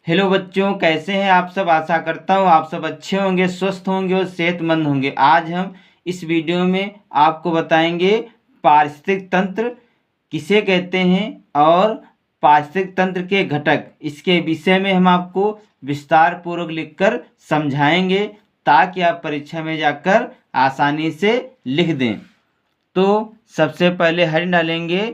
Hello बच्चों, कैसे हैं आप सब। आशा करता हूँ आप सब अच्छे होंगे, स्वस्थ होंगे और सेहतमंद होंगे। आज हम इस वीडियो में आपको बताएंगे पारिस्थितिक तंत्र किसे कहते हैं और पारिस्थितिक तंत्र के घटक, इसके विषय में हम आपको विस्तार पूर्वक लिखकर समझाएंगे ताकि आप परीक्षा में जाकर आसानी से लिख दें। तो सबसे पहले हेडिंग डालेंगे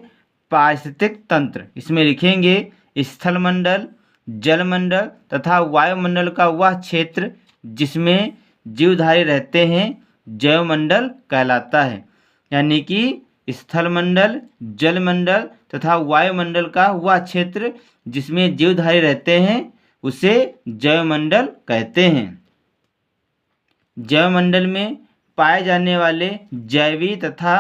पारिस्थितिक तंत्र। इसमें लिखेंगे स्थलमंडल, जलमंडल तथा वायुमंडल का वह क्षेत्र जिसमें जीवधारी रहते हैं जैवमंडल कहलाता है। यानी कि स्थलमंडल, जलमंडल तथा वायुमंडल का वह क्षेत्र जिसमें जीवधारी रहते हैं उसे जैवमंडल कहते हैं। जैवमंडल में पाए जाने वाले जैविक तथा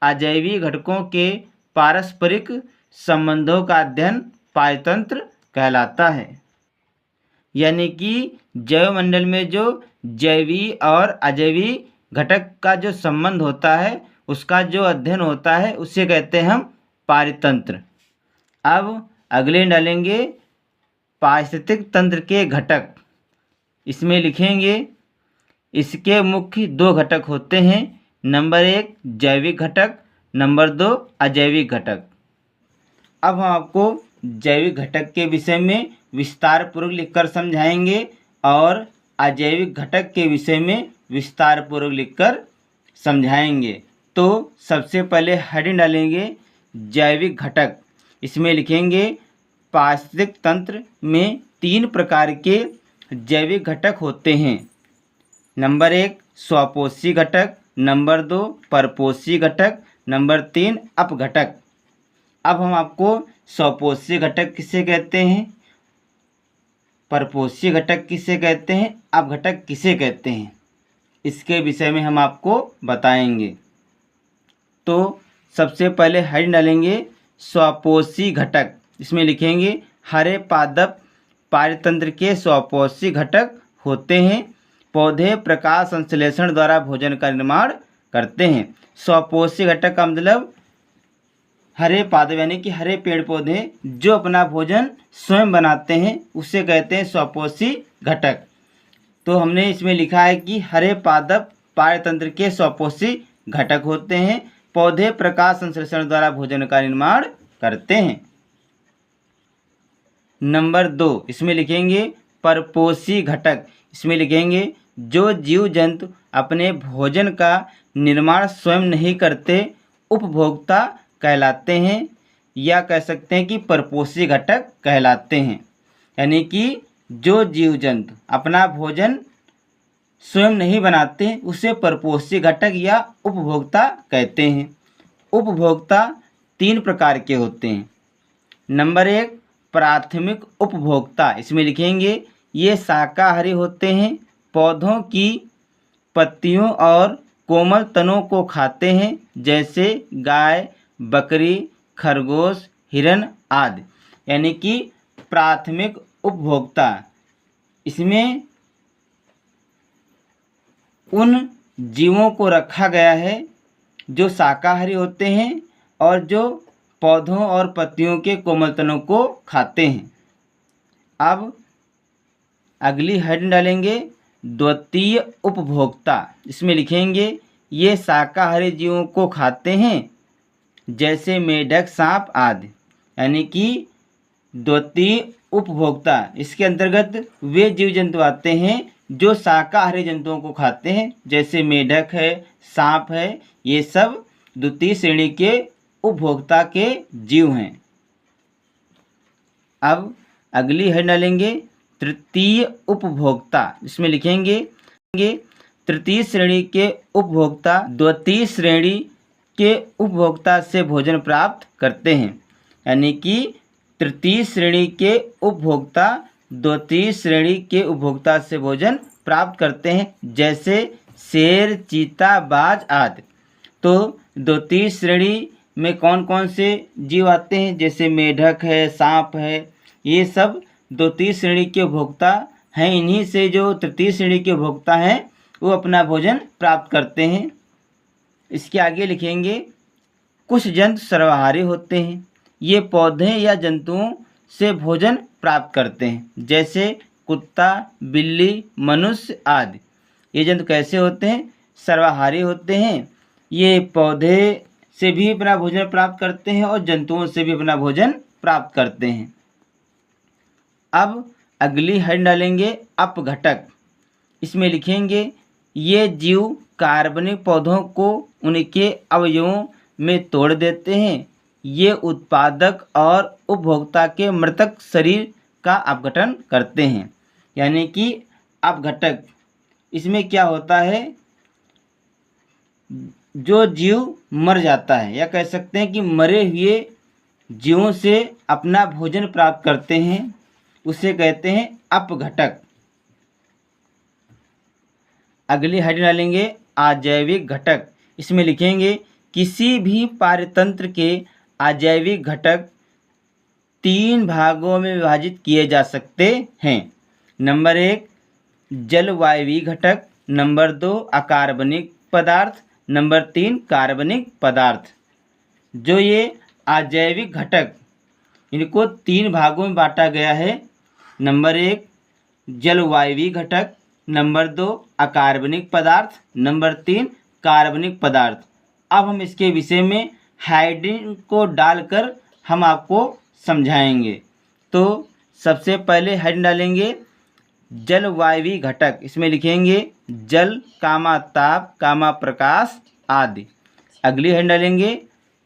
अजैविक घटकों के पारस्परिक संबंधों का अध्ययन पारितंत्र कहलाता है। यानी कि जैवमंडल में जो जैविक और अजैविक घटक का जो संबंध होता है उसका जो अध्ययन होता है उसे कहते हैं हम पारितंत्र। अब अगले डालेंगे पारिस्थितिक तंत्र के घटक। इसमें लिखेंगे इसके मुख्य दो घटक होते हैं। नंबर 1 जैविक घटक, नंबर 2 अजैविक घटक। अब हम आपको जैविक घटक के विषय में विस्तार पूर्वक लिखकर समझाएंगे और अजैविक घटक के विषय में विस्तार पूर्वक लिखकर समझाएंगे। तो सबसे पहले हेडिंग डालेंगे जैविक घटक। इसमें लिखेंगे पारिस्थितिक तंत्र में 3 प्रकार के जैविक घटक होते हैं। नंबर 1 स्वपोषी घटक, नंबर 2 परपोषी घटक, नंबर 3 अपघटक। अब हम आपको स्वपोषी घटक किसे कहते हैं, परपोषी घटक किसे कहते हैं, अपघटक किसे कहते हैं, इसके विषय में हम आपको बताएंगे। तो सबसे पहले हेडिंग डालेंगे स्वपोषी घटक। इसमें लिखेंगे हरे पादप पारितंत्र के स्वपोषी घटक होते हैं। पौधे प्रकाश संश्लेषण द्वारा भोजन का निर्माण करते हैं। स्वपोषी घटक का मतलब हरे पादप यानी कि हरे पेड़ पौधे जो अपना भोजन स्वयं बनाते हैं उसे कहते हैं स्वपोषी घटक। तो हमने इसमें लिखा है कि हरे पादप पारितंत्र के स्वपोषी घटक होते हैं। पौधे प्रकाश संश्लेषण द्वारा भोजन का निर्माण करते हैं। नंबर 2 इसमें लिखेंगे परपोषी घटक। इसमें लिखेंगे जो जीव जंतु अपने भोजन का निर्माण स्वयं नहीं करते उपभोक्ता कहलाते हैं, या कह सकते हैं कि परपोषी घटक कहलाते हैं। यानी कि जो जीव जंतु अपना भोजन स्वयं नहीं बनाते हैं उसे परपोषी घटक या उपभोक्ता कहते हैं। उपभोक्ता 3 प्रकार के होते हैं। नंबर 1 प्राथमिक उपभोक्ता। इसमें लिखेंगे ये शाकाहारी होते हैं, पौधों की पत्तियों और कोमल तनों को खाते हैं, जैसे गाय, बकरी, खरगोश, हिरन आदि। यानी कि प्राथमिक उपभोक्ता, इसमें उन जीवों को रखा गया है जो शाकाहारी होते हैं और जो पौधों और पत्तियों के कोमल तनों को खाते हैं। अब अगली हेडिंग डालेंगे द्वितीय उपभोक्ता। इसमें लिखेंगे ये शाकाहारी जीवों को खाते हैं, जैसे मेढक, सांप आदि। यानी कि द्वितीय उपभोक्ता, इसके अंतर्गत वे जीव जंतु आते हैं जो शाकाहारी जंतुओं को खाते हैं, जैसे मेढक है, सांप है। ये सब द्वितीय श्रेणी के उपभोक्ता के जीव हैं। अब अगली हेडिंग डालेंगे तृतीय उपभोक्ता। इसमें लिखेंगे तृतीय श्रेणी के उपभोक्ता द्वितीय श्रेणी के उपभोक्ता से भोजन प्राप्त करते हैं। यानी कि तृतीय श्रेणी के उपभोक्ता द्वितीय श्रेणी के उपभोक्ता से भोजन प्राप्त करते हैं, जैसे शेर, चीता, बाज आदि। तो द्वितीय श्रेणी में कौन कौन से जीव आते हैं, जैसे मेढक है, सांप है, ये सब द्वितीय श्रेणी के उपभोक्ता हैं। इन्हीं से जो तृतीय श्रेणी के उपभोक्ता हैं वो अपना भोजन प्राप्त करते हैं। इसके आगे लिखेंगे कुछ जंतु सर्वाहारी होते हैं। ये पौधे या जंतुओं से भोजन प्राप्त करते हैं, जैसे कुत्ता, बिल्ली, मनुष्य आदि। ये जंतु कैसे होते हैं? सर्वाहारी होते हैं। ये पौधे से भी अपना भोजन प्राप्त करते हैं और जंतुओं से भी अपना भोजन प्राप्त करते हैं। अब अगली हेड डालेंगे अपघटक। इसमें लिखेंगे ये जीव कार्बनिक पौधों को उनके अवयवों में तोड़ देते हैं। ये उत्पादक और उपभोक्ता के मृतक शरीर का अपघटन करते हैं। यानी कि अपघटक इसमें क्या होता है? जो जीव मर जाता है, या कह सकते हैं कि मरे हुए जीवों से अपना भोजन प्राप्त करते हैं, उसे कहते हैं अपघटक। अगली हेडिंग डालेंगे अजैविक घटक। इसमें लिखेंगे किसी भी पारतंत्र के अजैविक घटक 3 भागों में विभाजित किए जा सकते हैं। नंबर 1 जलवायवी घटक, नंबर 2 अकार्बनिक पदार्थ, नंबर 3 कार्बनिक पदार्थ। जो ये अजैविक घटक, इनको 3 भागों में बांटा गया है। नंबर 1 जलवायवी घटक, नंबर 2 अकार्बनिक पदार्थ, नंबर 3 कार्बनिक पदार्थ। अब हम इसके विषय में हाइड्रोजन को डालकर हम आपको समझाएंगे। तो सबसे पहले हाइड्रोजन डालेंगे जलवायवी घटक। इसमें लिखेंगे जल, कामा ताप, कामा प्रकाश आदि। अगली हाइड्रोजन डालेंगे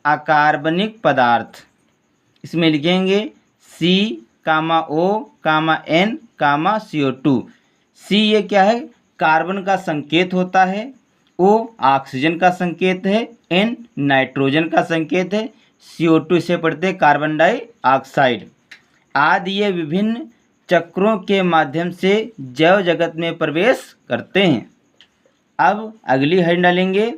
अकार्बनिक पदार्थ। इसमें लिखेंगे सी, कामा ओ, कामा एन, कामा CO2। सी ये क्या है? कार्बन का संकेत होता है। ओ ऑक्सीजन का संकेत है। एन नाइट्रोजन का संकेत है। CO2 इसे पढ़ते हैं कार्बन डाइऑक्साइड आदि। ये विभिन्न चक्रों के माध्यम से जैव जगत में प्रवेश करते हैं। अब अगली हेड डालेंगे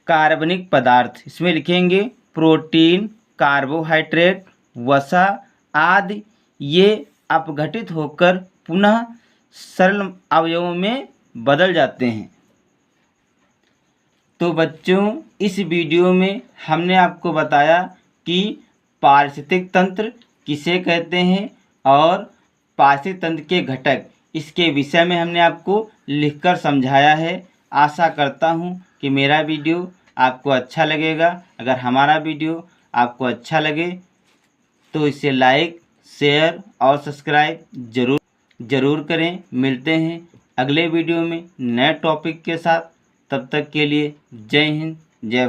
कार्बनिक पदार्थ। इसमें लिखेंगे प्रोटीन, कार्बोहाइड्रेट, वसा आदि। ये अपघटित होकर पुनः सरल अवयवों में बदल जाते हैं। तो बच्चों, इस वीडियो में हमने आपको बताया कि पारिस्थितिक तंत्र किसे कहते हैं और पारिस्थितिक तंत्र के घटक, इसके विषय में हमने आपको लिखकर समझाया है। आशा करता हूँ कि मेरा वीडियो आपको अच्छा लगेगा। अगर हमारा वीडियो आपको अच्छा लगे तो इसे लाइक, शेयर और सब्सक्राइब ज़रूर करें। मिलते हैं अगले वीडियो में नए टॉपिक के साथ। तब तक के लिए जय हिंद, जय भारत।